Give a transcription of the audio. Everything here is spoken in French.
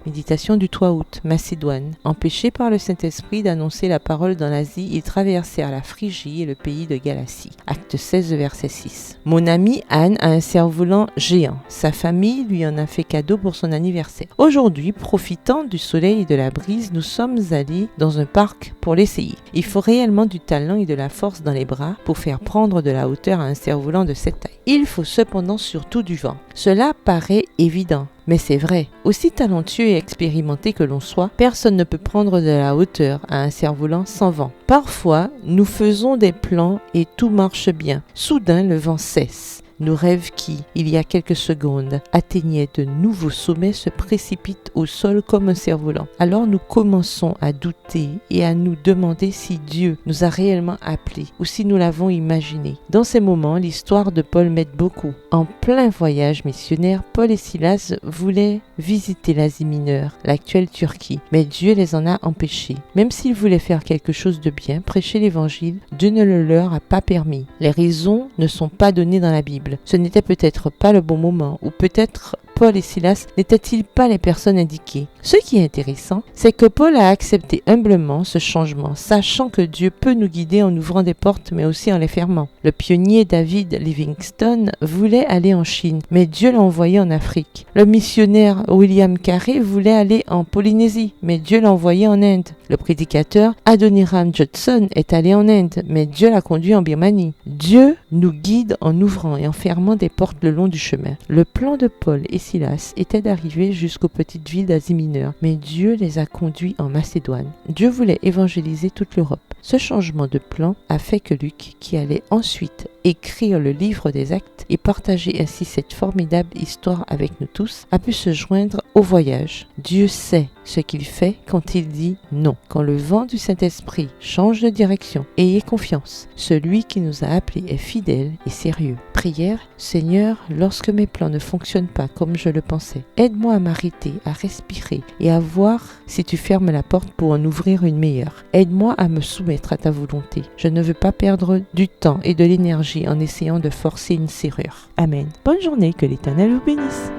Méditation du 3 août, Macédoine. Empêchés par le Saint-Esprit d'annoncer la parole dans l'Asie, ils traversèrent la Phrygie et le pays de Galatie. Acte 16, verset 6. Mon amie Anne a un cerf-volant géant. Sa famille lui en a fait cadeau pour son anniversaire. Aujourd'hui, profitant du soleil et de la brise, nous sommes allés dans un parc pour l'essayer. Il faut réellement du talent et de la force dans les bras pour faire prendre de la hauteur à un cerf-volant de cette taille. Il faut cependant surtout du vent. Cela paraît évident, mais c'est vrai. Aussi talentueux et expérimenté que l'on soit, personne ne peut prendre de la hauteur à un cerf-volant sans vent. Parfois, nous faisons des plans et tout marche bien. Soudain, le vent cesse. Nos rêves qui, il y a quelques secondes, atteignaient de nouveaux sommets se précipitent au sol comme un cerf-volant. Alors nous commençons à douter et à nous demander si Dieu nous a réellement appelés ou si nous l'avons imaginé. Dans ces moments, l'histoire de Paul m'aide beaucoup. En plein voyage missionnaire, Paul et Silas voulaient visiter l'Asie mineure, l'actuelle Turquie, mais Dieu les en a empêchés. Même s'ils voulaient faire quelque chose de bien, prêcher l'évangile, Dieu ne le leur a pas permis. Les raisons ne sont pas données dans la Bible. Ce n'était peut-être pas le bon moment, ou peut-être Paul et Silas n'étaient-ils pas les personnes indiquées. Ce qui est intéressant, c'est que Paul a accepté humblement ce changement, sachant que Dieu peut nous guider en ouvrant des portes, mais aussi en les fermant. Le pionnier David Livingstone voulait aller en Chine, mais Dieu l'a envoyé en Afrique. Le missionnaire William Carey voulait aller en Polynésie, mais Dieu l'a envoyé en Inde. Le prédicateur Adoniram Judson est allé en Inde, mais Dieu l'a conduit en Birmanie. Dieu nous guide en ouvrant et en fermant des portes le long du chemin. Le plan de Paul et Silas était d'arriver jusqu'aux petites villes d'Asie mineure, mais Dieu les a conduits en Macédoine. Dieu voulait évangéliser toute l'Europe. Ce changement de plan a fait que Luc, qui allait ensuite écrire le livre des Actes et partager ainsi cette formidable histoire avec nous tous, a pu se joindre au voyage. Dieu sait ce qu'il fait quand il dit non. Quand le vent du Saint-Esprit change de direction, ayez confiance. Celui qui nous a appelés est fidèle et sérieux. Prière, Seigneur, lorsque mes plans ne fonctionnent pas comme je le pensais, aide-moi à m'arrêter, à respirer et à voir si tu fermes la porte pour en ouvrir une meilleure. Aide-moi à me soumettre à ta volonté. Je ne veux pas perdre du temps et de l'énergie en essayant de forcer une serrure. Amen. Bonne journée, que l'Éternel vous bénisse.